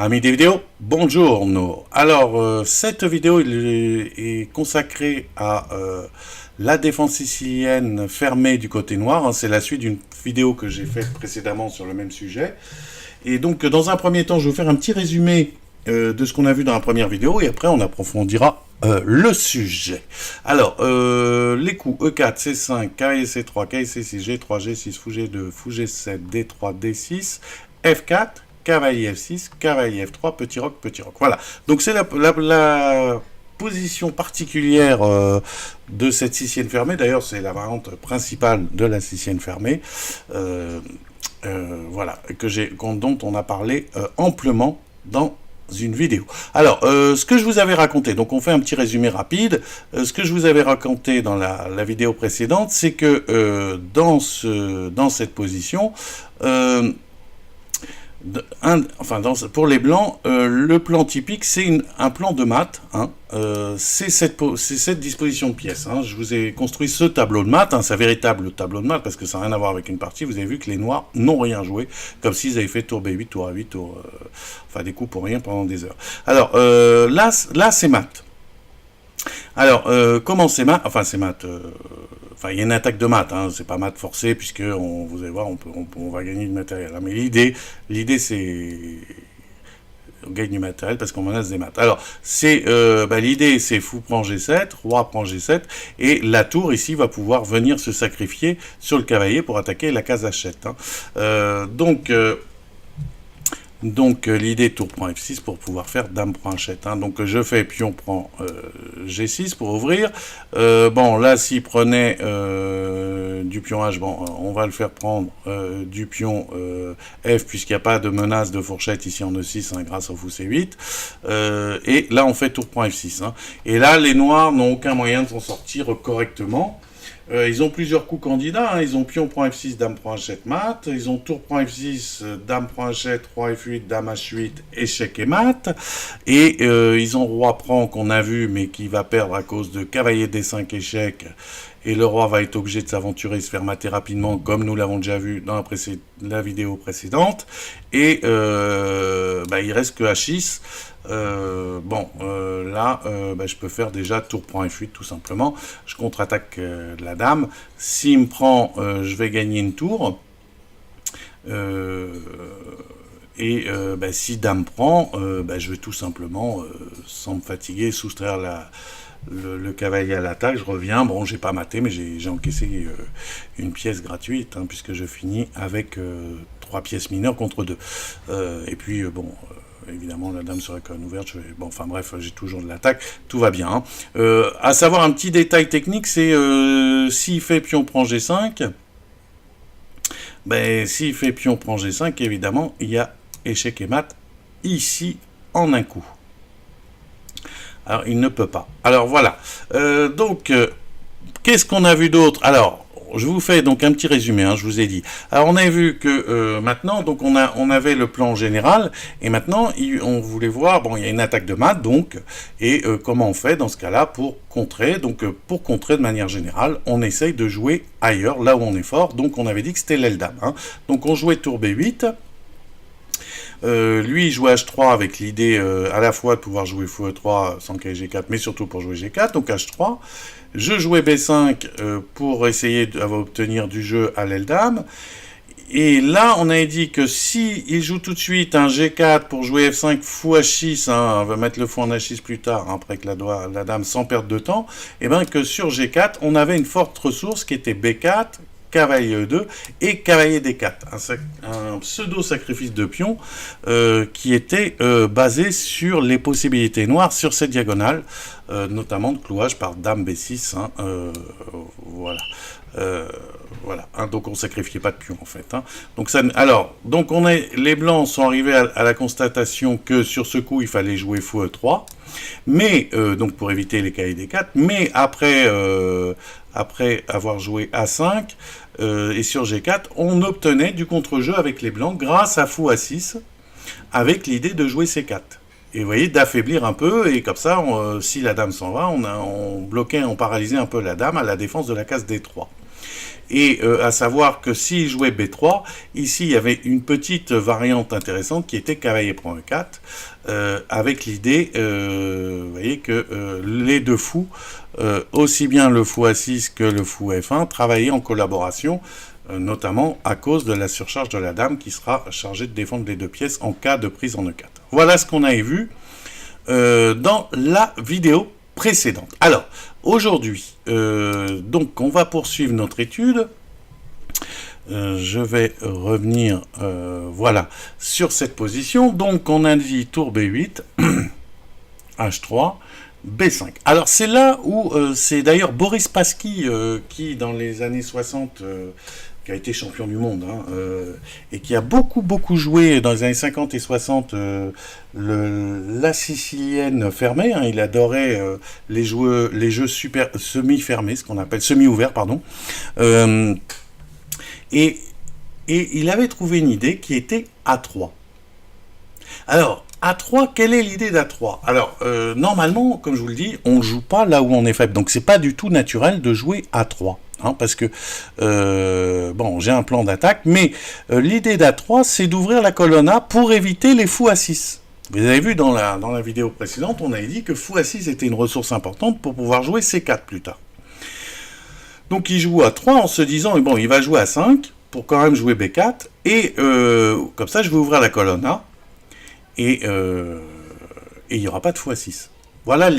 Amis des vidéos, bonjour. Alors, cette vidéo est consacrée à la défense sicilienne fermée du côté noir. Hein. C'est la suite d'une vidéo que j'ai faite précédemment sur le même sujet. Et donc, dans un premier temps, je vais vous faire un petit résumé de ce qu'on a vu dans la première vidéo et après, on approfondira le sujet. Alors, les coups E4, C5, cavalier C3, cavalier C6, G3, G6, fou G2, fou G7, D3, D6, F4, cavalier F6, cavalier F3, petit roc. Voilà. Donc c'est la position particulière de cette sicilienne fermée. D'ailleurs, c'est la variante principale de la sicilienne fermée. Voilà, dont on a parlé amplement dans une vidéo. Alors, ce que je vous avais raconté, donc on fait un petit résumé rapide, ce que je vous avais raconté dans la vidéo précédente, c'est que dans cette position, pour les blancs, le plan typique, c'est un plan de maths. Hein, c'est cette disposition de pièces. Hein. Je vous ai construit ce tableau de maths, hein, c'est un véritable tableau de maths, parce que ça n'a rien à voir avec une partie. Vous avez vu que les noirs n'ont rien joué, comme s'ils avaient fait tour B8, tour A8, enfin des coups pour rien pendant des heures. Alors, là c'est maths. Alors, comment c'est maths? Enfin, c'est maths... Enfin, il y a une attaque de maths, hein, c'est pas maths forcé, puisque vous allez voir, on va gagner du matériel. Hein, mais l'idée c'est... On gagne du matériel parce qu'on menace des maths. Alors, l'idée c'est fou prend G7, roi prend G7, et la tour ici va pouvoir venir se sacrifier sur le cavalier pour attaquer la case H7. Hein. Donc l'idée tour prend F6 pour pouvoir faire dame prend H7. Hein. Donc je fais pion prend G6 pour ouvrir. Bon là s'il prenait du pion H, bon on va le faire prendre du pion F puisqu'il n'y a pas de menace de fourchette ici en E6 hein, grâce au fou C8. Et là on fait tour prend F6. Hein. Et là les noirs n'ont aucun moyen de s'en sortir correctement. Ils ont plusieurs coups candidats, hein. Ils ont pion prend F6, dame prend H7 mat, ils ont tour prend F6, dame prend H7, roi F8, dame H8, échec et mat, et ils ont roi prend qu'on a vu mais qui va perdre à cause de cavalier D5 échec, et le roi va être obligé de s'aventurer, se faire mater rapidement comme nous l'avons déjà vu dans la vidéo précédente, et il reste que H6. Je peux faire déjà tour prend F8 tout simplement. Je contre-attaque la dame. S'il me prend, je vais gagner une tour. Si dame prend, je vais tout simplement, sans me fatiguer, soustraire le cavalier à l'attaque. Je reviens. Bon, j'ai pas maté, mais j'ai encaissé une pièce gratuite, hein, puisque je finis avec 3 pièces mineures contre 2. Évidemment, la dame serait quand même ouverte. J'ai toujours de l'attaque. Tout va bien. Hein. À savoir, un petit détail technique, c'est s'il fait pion prend G5, s'il fait pion prend G5, évidemment, il y a échec et mat ici en un coup. Alors, il ne peut pas. Alors, voilà. Qu'est-ce qu'on a vu d'autre? Alors, je vous fais donc un petit résumé, hein, je vous ai dit. Alors on a vu que maintenant, donc on avait le plan général, et maintenant on voulait voir, bon il y a une attaque de maths, donc, et comment on fait dans ce cas-là pour contrer. Donc pour contrer de manière générale, on essaye de jouer ailleurs, là où on est fort. Donc on avait dit que c'était l'aile dame. Hein. Donc on jouait tour B8. Lui il jouait H3 avec l'idée à la fois de pouvoir jouer fou E3 sans cavalier G4, mais surtout pour jouer G4, donc H3. Je jouais B5 pour essayer d'obtenir du jeu à l'aile dame. Et là, on a dit que si il joue tout de suite un G4 pour jouer F5 fou H6, hein, on va mettre le fou en H6 plus tard, hein, après que la dame sans perdre de temps, et bien que sur G4, on avait une forte ressource qui était B4, cavalier E2 et cavalier D4, un pseudo-sacrifice de pion qui était basé sur les possibilités noires sur cette diagonale, notamment de clouage par dame B6, hein, voilà. Hein, donc on sacrifiait pas de pion en fait. Hein. Donc les blancs sont arrivés à la constatation que sur ce coup il fallait jouer fou E3, mais donc pour éviter les cavaliers D4, mais après avoir joué A5 et sur G4, on obtenait du contre-jeu avec les blancs grâce à fou A6, avec l'idée de jouer C4. Et vous voyez, d'affaiblir un peu, et comme ça, si la dame s'en va, on bloquait, on paralysait un peu la dame à la défense de la case D3. Et à savoir que s'il jouait B3, ici il y avait une petite variante intéressante qui était cavalier prend E4, avec l'idée, vous voyez que les deux fous, aussi bien le fou A6 que le fou F1, travaillaient en collaboration, notamment à cause de la surcharge de la dame qui sera chargée de défendre les deux pièces en cas de prise en E4. Voilà ce qu'on avait vu dans la vidéo précédente. Alors, aujourd'hui, donc on va poursuivre notre étude. Je vais revenir voilà, sur cette position. Donc on a dit tour B8, H3, B5. Alors c'est là où c'est d'ailleurs Boris Spassky qui dans les années 60 qui a été champion du monde et qui a beaucoup joué dans les années 50 et 60 la sicilienne fermée, il adorait les jeux super semi-fermés, ce qu'on appelle semi-ouverts, pardon. Et il avait trouvé une idée qui était A3. Alors, A3, quelle est l'idée d'A3? Alors, normalement, comme je vous le dis, on ne joue pas là où on est faible. Donc, c'est pas du tout naturel de jouer A3. Parce que, bon, j'ai un plan d'attaque, mais l'idée d'A3, c'est d'ouvrir la colonne A pour éviter les fous A6. Vous avez vu dans la vidéo précédente, on avait dit que fou A6 était une ressource importante pour pouvoir jouer C4 plus tard. Donc il joue à 3 en se disant, bon, il va jouer à 5 pour quand même jouer B4, et comme ça je vais ouvrir la colonne A, et il n'y aura pas de fou A6. Voilà,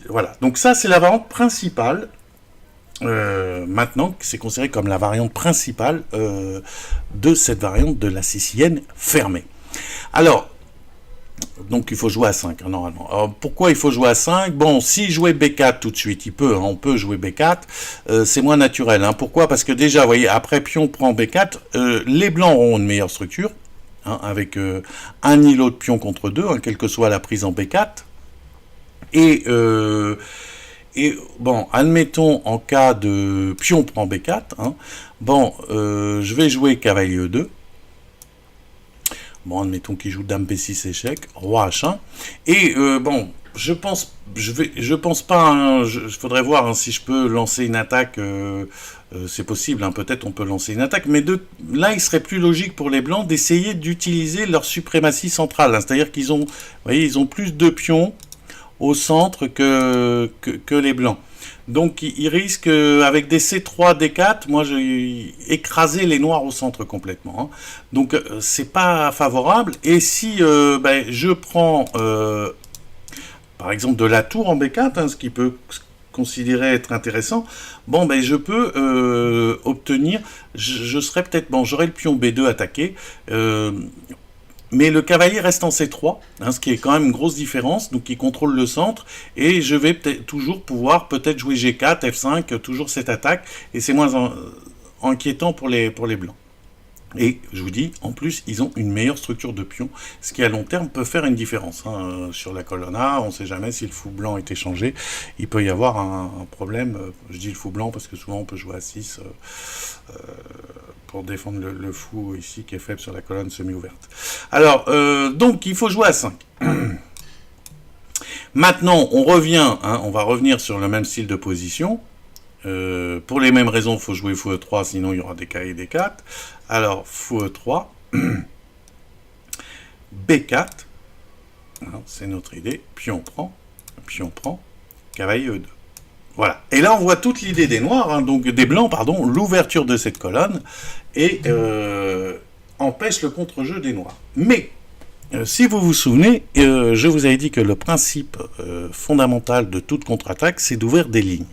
voilà. Donc ça c'est la variante principale, maintenant c'est considéré comme la variante principale de cette variante de la sicilienne fermée. Alors, donc il faut jouer à 5 normalement. Alors, pourquoi il faut jouer à 5? Bon, s'il jouait B4 tout de suite, on peut jouer B4, c'est moins naturel. Pourquoi? Parce que déjà, vous voyez, après pion prend B4, les blancs auront une meilleure structure, avec un îlot de pion contre 2, quelle que soit la prise en B4. Et bon, admettons en cas de pion prend B4, bon, je vais jouer cavalier E2. Bon, admettons qu'il joue dame B6 échec, roi H1. Et bon, je pense pas, faudrait voir si je peux lancer une attaque, c'est possible, peut-être on peut lancer une attaque, mais là il serait plus logique pour les blancs d'essayer d'utiliser leur suprématie centrale, c'est-à-dire qu'ils ont, vous voyez, ils ont plus de pions au centre que les blancs. Donc ils risquent, avec des C3, D4, moi j'ai écrasé les noirs au centre complètement. Donc c'est pas favorable. Et si je prends par exemple de la tour en B4, ce qui peut considérer être intéressant, bon je peux obtenir, je serais peut-être, bon j'aurai le pion B2 attaqué, mais le cavalier reste en C3, ce qui est quand même une grosse différence, donc il contrôle le centre, et je vais toujours pouvoir peut-être jouer G4, F5, toujours cette attaque, et c'est moins inquiétant pour les blancs. Et je vous dis, en plus, ils ont une meilleure structure de pion, ce qui à long terme peut faire une différence. Sur la colonne A, on ne sait jamais si le fou blanc est échangé, il peut y avoir un problème. Je dis le fou blanc parce que souvent on peut jouer à 6 pour défendre le fou ici qui est faible sur la colonne semi-ouverte. Alors, donc il faut jouer à 5. Maintenant, on revient, on va revenir sur le même style de position. Pour les mêmes raisons, il faut jouer fou E3, sinon il y aura des K et des 4. Alors, fou E3, B4, c'est notre idée, pion prend, cavalier E2. Voilà. Et là, on voit toute l'idée des noirs, donc des blancs, pardon, l'ouverture de cette colonne, et empêche le contre-jeu des noirs. Mais, si vous vous souvenez, je vous avais dit que le principe fondamental de toute contre-attaque, c'est d'ouvrir des lignes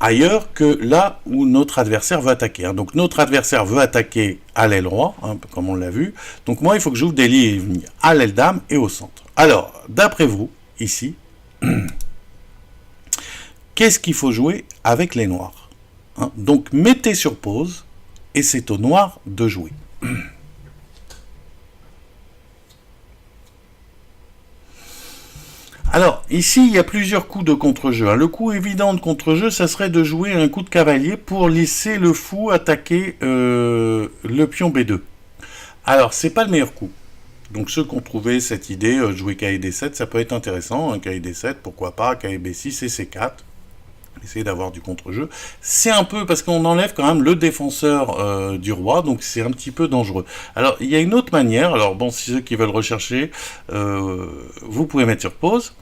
ailleurs que là où notre adversaire veut attaquer. Donc notre adversaire veut attaquer à l'aile roi, comme on l'a vu. Donc moi, il faut que j'ouvre des lignes à l'aile dame et au centre. Alors, d'après vous, ici, qu'est-ce qu'il faut jouer avec les noirs? Donc mettez sur pause, et c'est aux noirs de jouer. Alors, ici, il y a plusieurs coups de contre-jeu. Le coup évident de contre-jeu, ça serait de jouer un coup de cavalier pour laisser le fou attaquer le pion B2. Alors, c'est pas le meilleur coup. Donc, ceux qui ont trouvé cette idée de jouer KD7, ça peut être intéressant. KD7, pourquoi pas, KB6 et C4. essayer d'avoir du contre-jeu. C'est un peu parce qu'on enlève quand même le défenseur du roi, donc c'est un petit peu dangereux. Alors, il y a une autre manière. Alors, bon, si ceux qui veulent rechercher, vous pouvez mettre sur pause.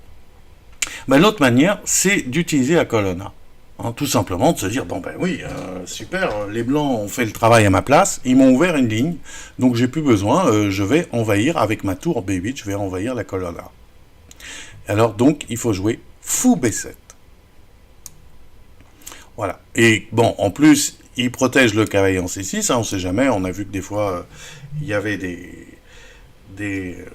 Ben, l'autre manière, c'est d'utiliser la colonne A. Hein, tout simplement de se dire, bon ben oui, super, les blancs ont fait le travail à ma place, ils m'ont ouvert une ligne, donc j'ai plus besoin, je vais envahir avec ma tour B8, je vais envahir la colonne A. Alors donc, il faut jouer fou B7. Voilà. Et bon, en plus, il protège le cavalier en C6, hein, on sait jamais, on a vu que des fois, il y avait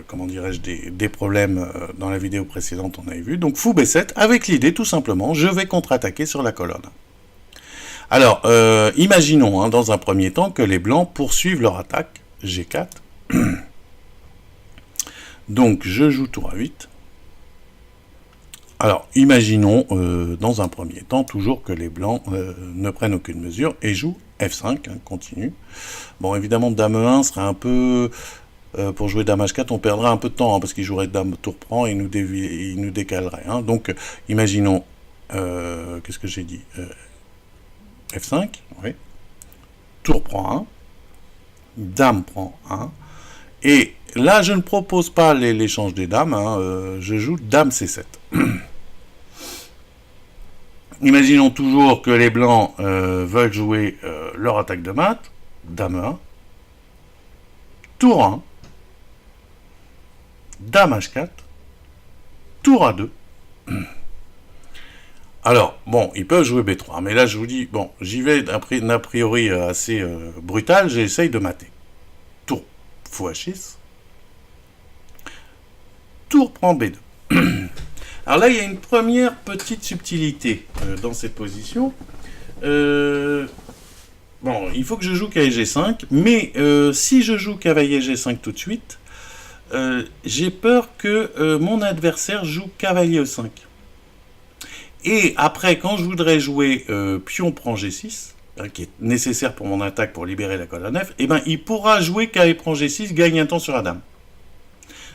comment dirais-je, des problèmes dans la vidéo précédente, on avait vu. Donc fou B7, avec l'idée, tout simplement, je vais contre-attaquer sur la colonne. Alors, imaginons, hein, dans un premier temps, que les blancs poursuivent leur attaque, G4. Donc, je joue tour A8. Alors, imaginons, dans un premier temps, toujours que les blancs ne prennent aucune mesure et jouent F5, hein, continue. Bon, évidemment, Dame 1 serait un peu... pour jouer Dame H4, on perdrait un peu de temps, hein, parce qu'il jouerait Dame tour prend et il nous décalerait. Hein. Donc, imaginons... qu'est-ce que j'ai dit F5, oui. Tour prend 1. Dame prend 1. Et là, je ne propose pas l'échange des dames, hein, je joue Dame C7. Imaginons toujours que les blancs veulent jouer leur attaque de mat. Dame 1. Tour 1. Dame H4. Tour A2. Alors, bon, ils peuvent jouer B3, mais là, je vous dis, bon, j'y vais a priori assez brutal, j'essaye de mater. Tour fou H6. Tour prend B2. Alors là, il y a une première petite subtilité dans cette position. Bon, il faut que je joue cavalier G5, mais si je joue cavalier G5 tout de suite, j'ai peur que mon adversaire joue cavalier E5. Et après, quand je voudrais jouer pion prend G6, hein, qui est nécessaire pour mon attaque pour libérer la colonne F, eh ben, il pourra jouer cavalier prend G6, gagne un temps sur la dame.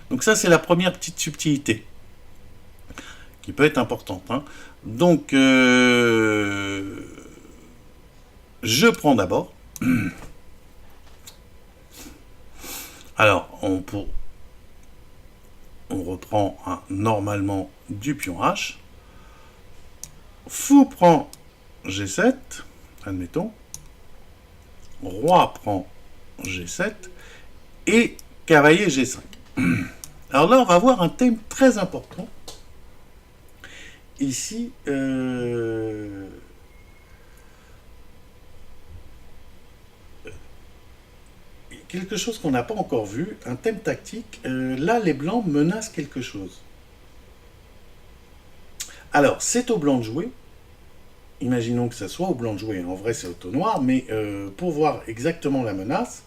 Donc ça, c'est la première petite subtilité, qui peut être importante. Hein. Donc, je prends d'abord. Alors, on reprend normalement du pion H. Fou prend G7, admettons. Roi prend G7. Et cavalier G5. Alors là, on va voir un thème très important. Ici, quelque chose qu'on n'a pas encore vu, un thème tactique. Là, les blancs menacent quelque chose. Alors, c'est au blanc de jouer. Imaginons que ça soit au blanc de jouer. En vrai, c'est au noir, mais pour voir exactement la menace,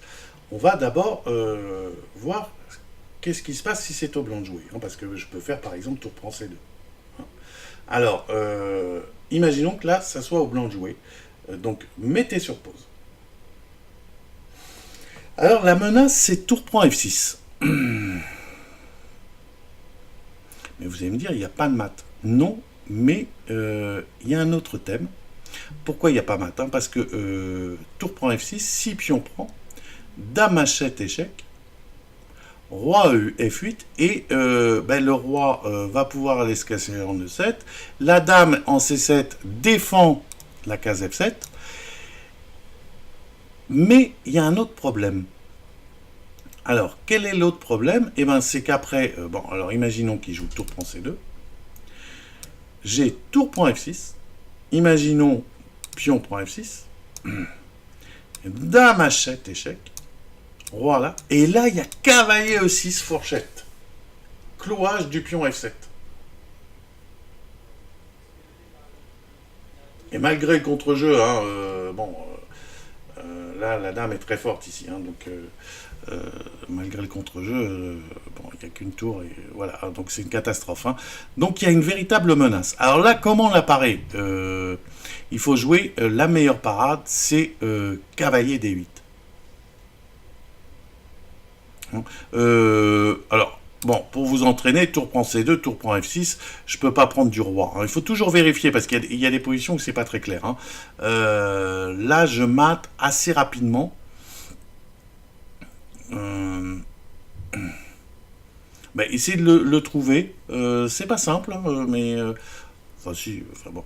on va d'abord voir qu'est-ce qui se passe si c'est au blanc de jouer. Hein, parce que je peux faire, par exemple, tour prend C2. Hein. Alors, imaginons que là, ça soit au blanc de jouer. Donc, mettez sur pause. Alors, la menace, c'est tour prend F6. Mais vous allez me dire, il n'y a pas de mat. Non, mais il y a un autre thème. Pourquoi il n'y a pas mat, hein? Parce que tour prend F6, si pion prend, dame H7 échec, roi E F8, et le roi va pouvoir aller se casser en E7. La dame en C7 défend la case F7. Mais il y a un autre problème. Alors, quel est l'autre problème? Eh bien, c'est qu'après, bon, alors imaginons qu'il joue tour prend C2. J'ai tour prend F6. Imaginons pion prend F6. Dame H7 échec. Roi là. Et là, il y a cavalier E6 fourchette. Clouage du pion F7. Et malgré le contre-jeu, hein, là, la dame est très forte ici. Hein, donc, malgré le contre-jeu, il n'y a qu'une tour. Et voilà, donc c'est une catastrophe. Hein. Donc, il y a une véritable menace. Alors là, comment on l'apparaît il faut jouer la meilleure parade, c'est cavalier D8. Alors, Bon, pour vous entraîner, tour prend C2, tour prend F6, je peux pas prendre du roi. Alors, il faut toujours vérifier, parce qu'il y a des positions où c'est pas très clair. Hein. Là, je mate assez rapidement. Ben, essayez de le trouver. C'est pas simple, hein, mais... enfin, si, enfin bon.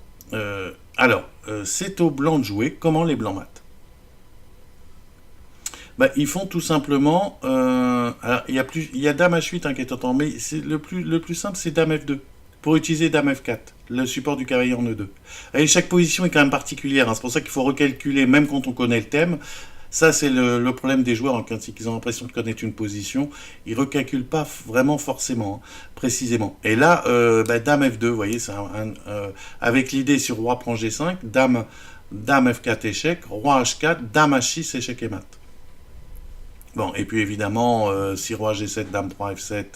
Alors, c'est aux blancs de jouer. Comment les blancs matent? Bah, ils font tout simplement. Alors, il y a Dame H8 hein, qui est en temps, mais le plus simple, c'est Dame F2. Pour utiliser Dame F4, le support du cavalier en E2. Et chaque position est quand même particulière. Hein, c'est pour ça qu'il faut recalculer, même quand on connaît le thème. Ça, c'est le problème des joueurs, hein, quand ils ont l'impression de connaître une position. Ils ne recalculent pas vraiment forcément, hein, précisément. Et là, bah, Dame F2, vous voyez, avec l'idée sur Roi prend G5, Dame F4 échec, Roi H4, Dame H6 échec et mat. Bon, et puis évidemment, si roi G7, dame 3 F7,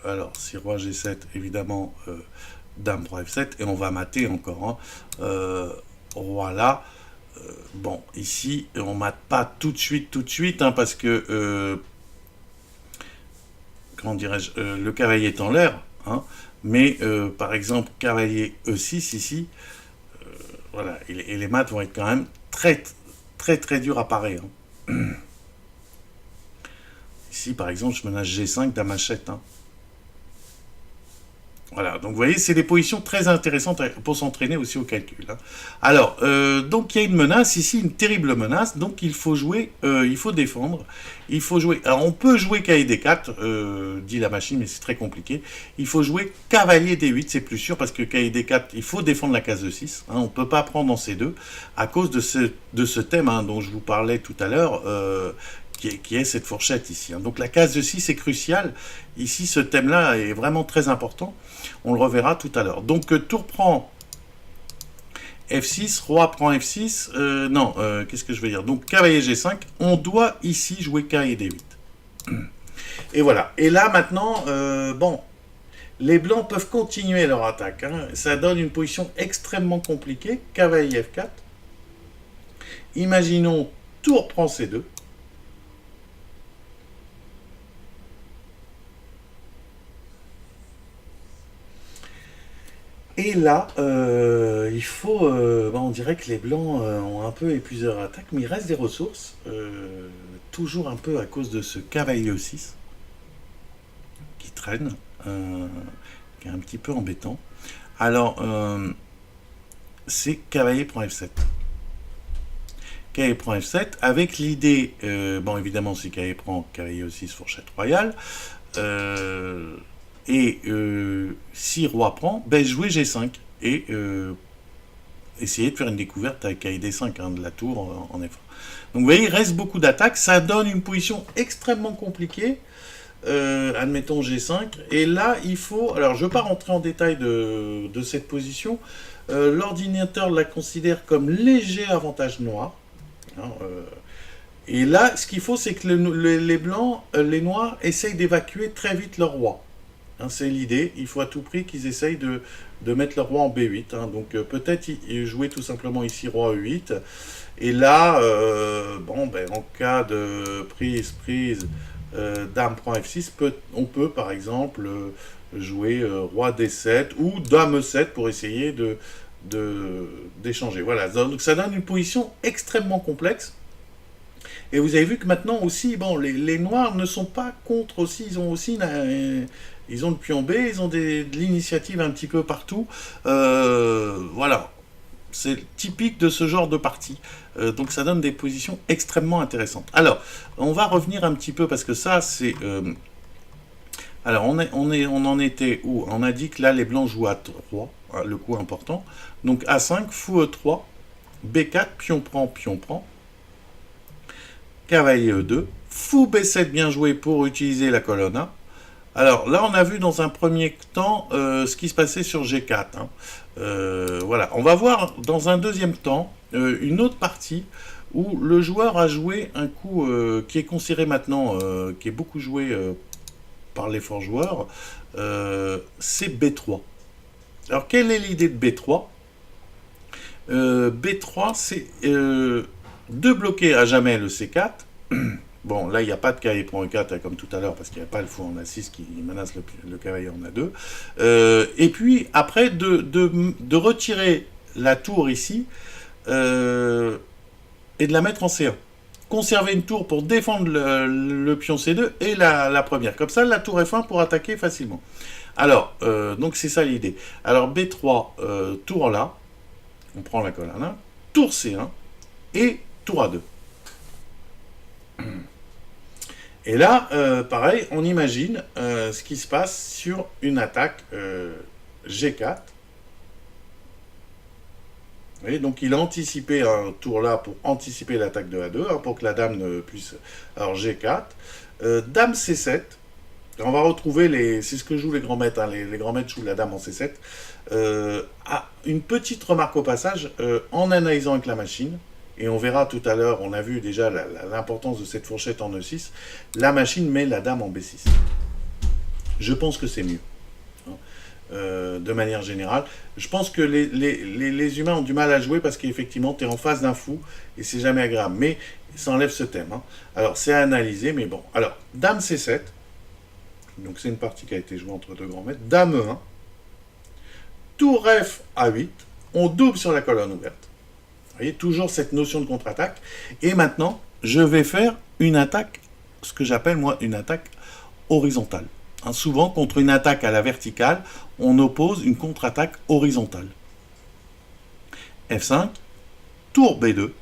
alors, si roi G7, évidemment, dame 3 F7, et on va mater encore, hein, roi là, bon, ici, on mate pas tout de suite, hein, parce que, comment dirais-je, le cavalier est en l'air, hein, mais, par exemple, cavalier E6, ici, voilà, et les maths vont être quand même très dur à parer. Hein. Ici, par exemple, je menace G5, dame H7. Hein. Voilà, donc vous voyez, c'est des positions très intéressantes pour s'entraîner aussi au calcul. Hein. Alors, donc il y a une menace ici, une terrible menace, donc il faut jouer, il faut défendre, il faut jouer, alors on peut jouer cavalier D4, dit la machine, mais c'est très compliqué, il faut jouer cavalier D8, c'est plus sûr, parce que cavalier D4, il faut défendre la case de 6, hein, on ne peut pas prendre en C2, à cause de ce thème hein, dont je vous parlais tout à l'heure, qui est cette fourchette ici. Hein. Donc la case de 6 est cruciale. Ici, ce thème-là est vraiment très important. On le reverra tout à l'heure. Donc tour prend F6, roi prend F6. Non, qu'est-ce que je veux dire? Donc cavalier G5. On doit ici jouer cavalier D8. Et voilà. Et là, maintenant, bon, les blancs peuvent continuer leur attaque. Hein. Ça donne une position extrêmement compliquée. Cavalier F4. Imaginons tour prend C2. Et là, il faut... on dirait que les blancs ont un peu épuisé leur attaque, mais il reste des ressources, toujours un peu à cause de ce cavalier E6, qui traîne, qui est un petit peu embêtant. Alors, c'est cavalier prend F7. Cavalier prend F7, avec l'idée, bon évidemment si cavalier prend cavalier E6, fourchette royale, et si roi prend, ben jouer G5 et essayer de faire une découverte avec KD5 hein, de la tour en F1. Donc vous voyez, il reste beaucoup d'attaques, ça donne une position extrêmement compliquée. Admettons G5, et là il faut, alors je ne veux pas rentrer en détail de cette position, l'ordinateur la considère comme léger avantage noir. Hein, et là, ce qu'il faut, c'est que les blancs, les noirs, essayent d'évacuer très vite leur roi. Hein, c'est l'idée. Il faut à tout prix qu'ils essayent de mettre leur roi en B8. Hein. Donc peut-être jouer tout simplement ici roi E8. Et là, bon, ben, en cas de prise, dame prend F6, on peut par exemple jouer roi D7 ou dame E7 pour essayer d'échanger. Voilà. Donc ça donne une position extrêmement complexe. Et vous avez vu que maintenant aussi, bon, les noirs ne sont pas contre aussi, ils ont aussi ils ont le pion B, ils ont de l'initiative un petit peu partout. Voilà, c'est typique de ce genre de partie. Donc ça donne des positions extrêmement intéressantes. Alors, on va revenir un petit peu parce que ça, c'est... alors, on en était où? On a dit que là, les blancs jouent à 3, hein, le coup important. Donc A5, fou E3, B4, pion prend. Cavalier E2, fou B7 bien joué pour utiliser la colonne A. Alors là, on a vu dans un premier temps ce qui se passait sur G4. Hein. Voilà, on va voir dans un deuxième temps une autre partie où le joueur a joué un coup qui est considéré maintenant, qui est beaucoup joué par les forts joueurs, c'est B3. Alors quelle est l'idée de B3 B3, c'est de bloquer à jamais le C4. Bon, là, il n'y a pas de cavalier prend E4 comme tout à l'heure, parce qu'il n'y a pas le fou en A6 qui menace le cavalier en A2. Et puis, après, de retirer la tour ici, et de la mettre en C1. Conserver une tour pour défendre le pion C2 et la première. Comme ça, la tour F1 pour attaquer facilement. Alors, donc c'est ça l'idée. Alors, B3, tour là, on prend la colonne 1, tour C1 et tour A2. Et là, pareil, on imagine ce qui se passe sur une attaque G4. Vous voyez, donc il a anticipé un tour là pour anticiper l'attaque de A2, hein, pour que la dame ne puisse... Alors G4, dame C7, on va retrouver les... C'est ce que jouent les grands maîtres, hein, les grands maîtres jouent la dame en C7. Une petite remarque au passage, en analysant avec la machine, et on verra tout à l'heure, on a vu déjà l'importance de cette fourchette en E6, la machine met la dame en B6. Je pense que c'est mieux. De manière générale. Je pense que les humains ont du mal à jouer parce qu'effectivement, tu es en face d'un fou et c'est jamais agréable. Mais ça enlève ce thème. Hein. Alors, c'est à analyser, mais bon. Alors, dame C7. Donc, c'est une partie qui a été jouée entre deux grands maîtres. Dame E1. Tour F A8. On double sur la colonne ouverte. Vous voyez, toujours cette notion de contre-attaque. Et maintenant, je vais faire une attaque, ce que j'appelle, moi, une attaque horizontale. Hein, souvent, contre une attaque à la verticale, on oppose une contre-attaque horizontale. F5, tour B2,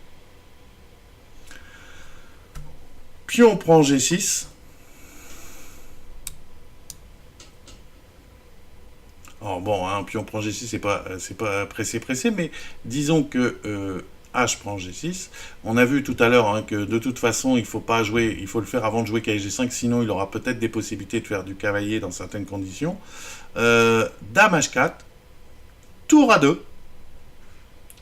pion prend G6. Alors bon, hein, pion prend G6, c'est pas pressé, mais disons que H prend G6. On a vu tout à l'heure hein, que de toute façon, il faut pas jouer, il faut le faire avant de jouer cavalier G5, sinon il aura peut-être des possibilités de faire du cavalier dans certaines conditions. Dame H4, tour A2,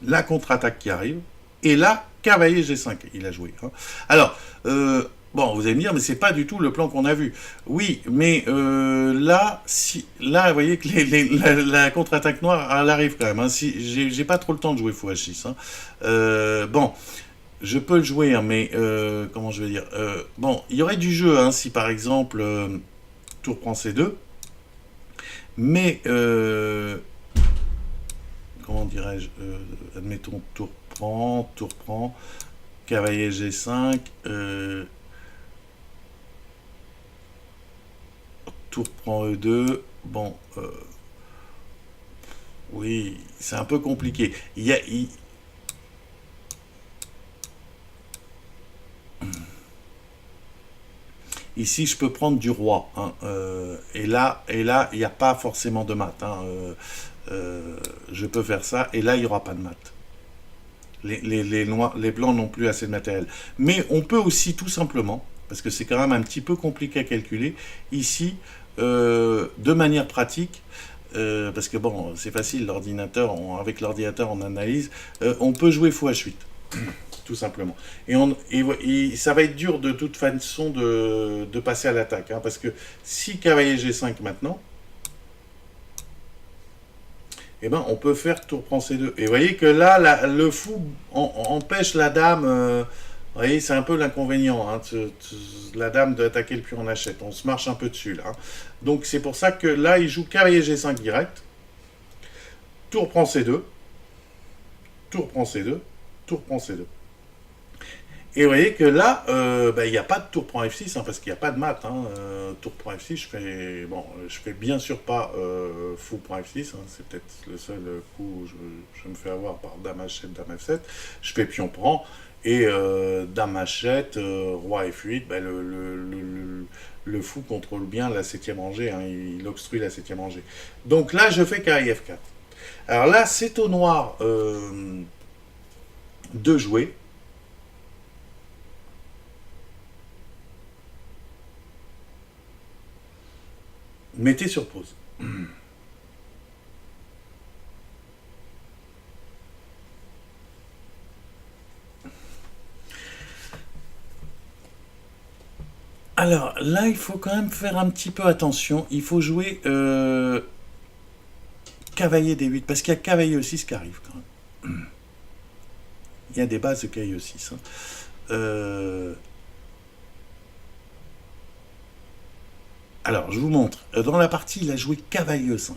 la contre-attaque qui arrive, et là, cavalier G5, il a joué. Hein. Alors, bon, vous allez me dire, mais c'est pas du tout le plan qu'on a vu. Oui, mais là, vous voyez que la contre-attaque noire, elle arrive quand même. Hein. Si, j'ai pas trop le temps de jouer fou H6. Hein. Bon, je peux le jouer, hein, mais comment je vais dire bon, il y aurait du jeu, hein, si par exemple, tour prend C2, mais, comment dirais-je, admettons, tour prend, cavalier G5, tour prend E2, bon, oui, c'est un peu compliqué. Ici, je peux prendre du roi, hein, et là, il n'y a pas forcément de mat. Hein, je peux faire ça, et là, il n'y aura pas de mat. Les blancs n'ont plus assez de matériel. Mais on peut aussi tout simplement, parce que c'est quand même un petit peu compliqué à calculer, ici, de manière pratique, parce que bon, c'est facile, avec l'ordinateur on analyse, on peut jouer fou H8, tout simplement. Et ça va être dur de toute façon de passer à l'attaque, hein, parce que si cavalier G5 maintenant, eh ben, on peut faire tour prend C2. Et vous voyez que là, le fou empêche la dame. Vous voyez, c'est un peu l'inconvénient. Hein, la dame d'attaquer le pion en H7. On se marche un peu dessus, là. Hein. Donc, c'est pour ça que là, il joue cavalier G5 direct. Tour prend C2. Tour prend C2. Tour prend C2. Et vous voyez que là, il n'y a pas de tour prend F6, hein, parce qu'il n'y a pas de mat. Hein. Tour prend F6, je fais bien sûr pas fou prend F6, hein, c'est peut-être le seul coup où je me fais avoir par dame H7, dame F7. Je fais pion prend, et dame H7, roi F8, ben, le fou contrôle bien la 7ème rangée, hein, il obstrue la 7ème rangée. Donc là, je fais cavalier F4. Alors là, c'est au noir de jouer. Mettez sur pause. Alors là, il faut quand même faire un petit peu attention. Il faut jouer cavalier D8, parce qu'il y a cavalier E6 qui arrive quand même. Il y a des bases de cavalier E6. Hein. Alors, je vous montre. Dans la partie, il a joué cavalier E5.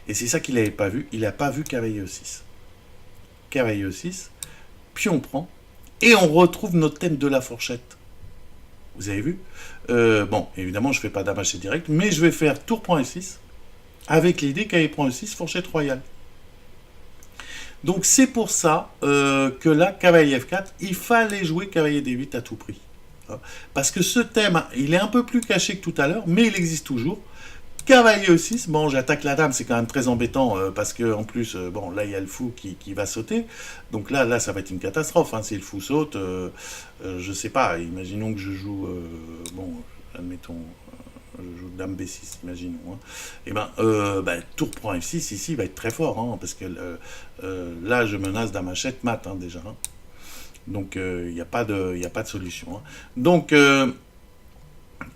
Et c'est ça qu'il n'avait pas vu. Il n'a pas vu cavalier E6. Cavalier E6, pion prend, et on retrouve notre thème de la fourchette. Vous avez vu? Bon, évidemment, je ne fais pas dame H direct, mais je vais faire tour prend F6, avec l'idée cavalier prend E6, fourchette royale. Donc c'est pour ça que là, cavalier F4, il fallait jouer cavalier D8 à tout prix. Parce que ce thème, il est un peu plus caché que tout à l'heure, mais il existe toujours. Cavalier E6, bon, j'attaque la dame, c'est quand même très embêtant parce que en plus, bon, là il y a le fou qui va sauter, donc là, ça va être une catastrophe. Hein, si le fou saute, je sais pas. Imaginons que je joue, bon, admettons, je joue dame B6, imaginons. Hein, et tour prend F6 ici va être très fort, hein, parce que là je menace dame H7 mat hein, déjà. Hein, donc il n'y a pas de solution. Hein. Donc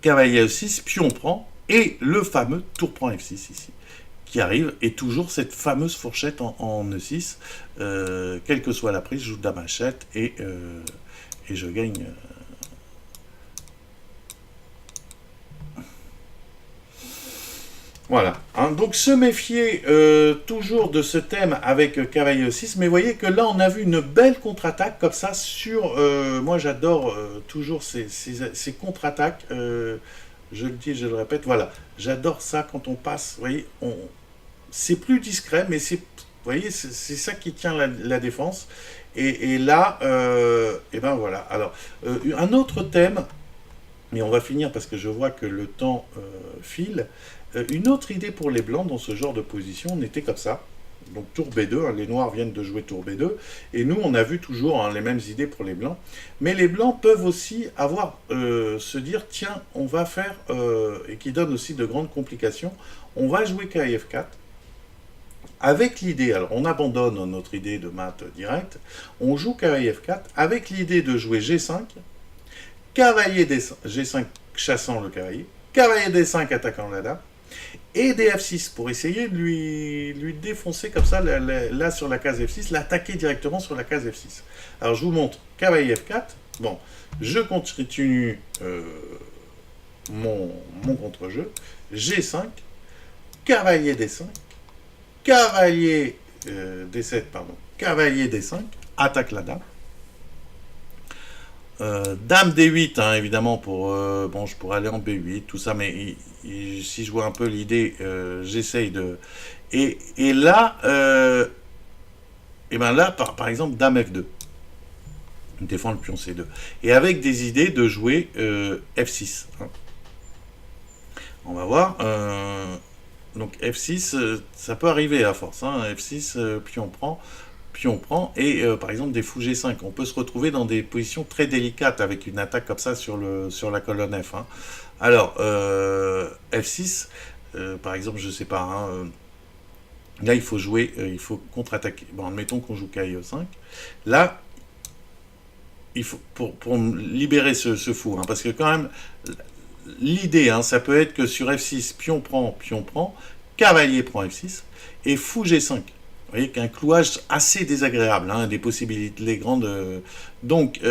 cavalier E6, pion prend. Et le fameux tour prend F6 ici, qui arrive, et toujours cette fameuse fourchette en E6, quelle que soit la prise, je joue dame H7 et je gagne. Voilà. Hein, donc se méfier toujours de ce thème avec cavalier E6, mais vous voyez que là on a vu une belle contre-attaque comme ça sur. Moi j'adore toujours ces contre-attaques. Je le dis, je le répète, voilà. J'adore ça quand on passe, vous voyez, c'est plus discret, mais vous voyez, c'est ça qui tient la défense. Et là, et ben voilà. Alors, un autre thème, mais on va finir parce que je vois que le temps file. Une autre idée pour les blancs dans ce genre de position, on était comme ça. Donc tour B2, hein, les noirs viennent de jouer tour B2, et nous on a vu toujours hein, les mêmes idées pour les blancs, mais les blancs peuvent aussi avoir, se dire tiens on va faire, et qui donne aussi de grandes complications, on va jouer KF4, avec l'idée, alors on abandonne notre idée de mat direct, on joue KF4 avec l'idée de jouer G5, cavalier G5 chassant le cavalier, cavalier D5 attaquant la dame, et des F6 pour essayer de lui défoncer comme ça là sur la case F6, l'attaquer directement sur la case F6. Alors je vous montre cavalier F4. Bon, je continue mon contre-jeu. G5, cavalier D5, cavalier D7, pardon, cavalier D5, attaque la dame. Dame D8, hein, évidemment, bon, je pourrais aller en B8, tout ça, mais si je vois un peu l'idée, j'essaye de... Et là, et ben là par exemple, Dame F2. On défend le pion C2. Et avec des idées de jouer F6. Hein. On va voir. Donc F6, ça peut arriver à force. Hein. F6, pion prend, et par exemple des fous G5. On peut se retrouver dans des positions très délicates avec une attaque comme ça sur la colonne F. Hein. Alors, F6, par exemple, je sais pas, hein, là il faut jouer, il faut contre-attaquer. Bon, admettons qu'on joue KIE5. Là, il faut, pour libérer ce fou, hein, parce que quand même, l'idée, hein, ça peut être que sur F6, pion prend, cavalier prend F6, et fou G5. Vous voyez qu'un clouage assez désagréable, hein, des possibilités les grandes. Donc,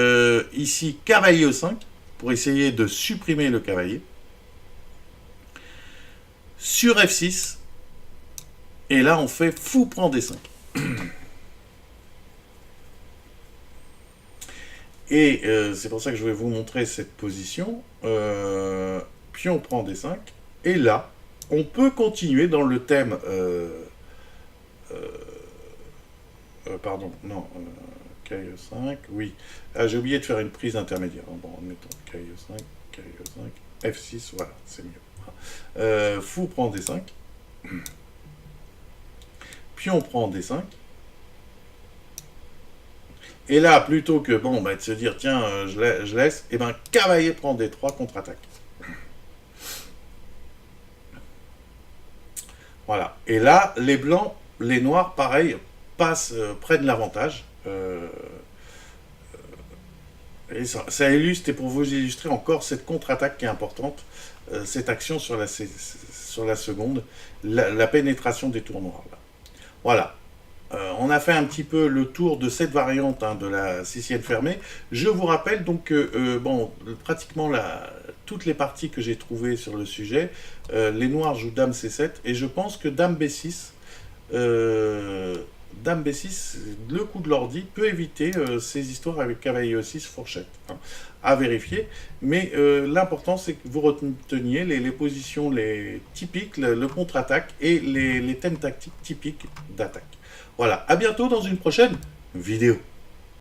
ici, cavalier E5, pour essayer de supprimer le cavalier. Sur F6, et là, on fait fou prend D5. Et c'est pour ça que je vais vous montrer cette position. Pion prend D5. Et là, on peut continuer dans le thème... pardon, non, KE5, oui. Ah, j'ai oublié de faire une prise intermédiaire. Bon, admettons KE5, F6, voilà, c'est mieux. Fou prend D5. Pion prend D5. Et là, plutôt que, bon, de se dire, tiens, je laisse, et ben, cavalier prend D3, contre-attaque. Voilà. Et là, les blancs, les noirs, pareil, prennent l'avantage. Et ça illustre, et pour vous illustrer encore cette contre-attaque qui est importante, cette action sur la seconde, la pénétration des tours noirs. Là. Voilà. On a fait un petit peu le tour de cette variante de la sicienne fermée. Je vous rappelle donc que bon, pratiquement toutes les parties que j'ai trouvées sur le sujet, les noirs jouent Dame C7 et je pense que Dame B6, euh, Dame B6, le coup de l'ordi peut éviter ces histoires avec cavalier E6 fourchette. À vérifier, mais l'important c'est que vous reteniez les positions typiques, le contre-attaque et les thèmes tactiques typiques d'attaque. Voilà, à bientôt dans une prochaine vidéo.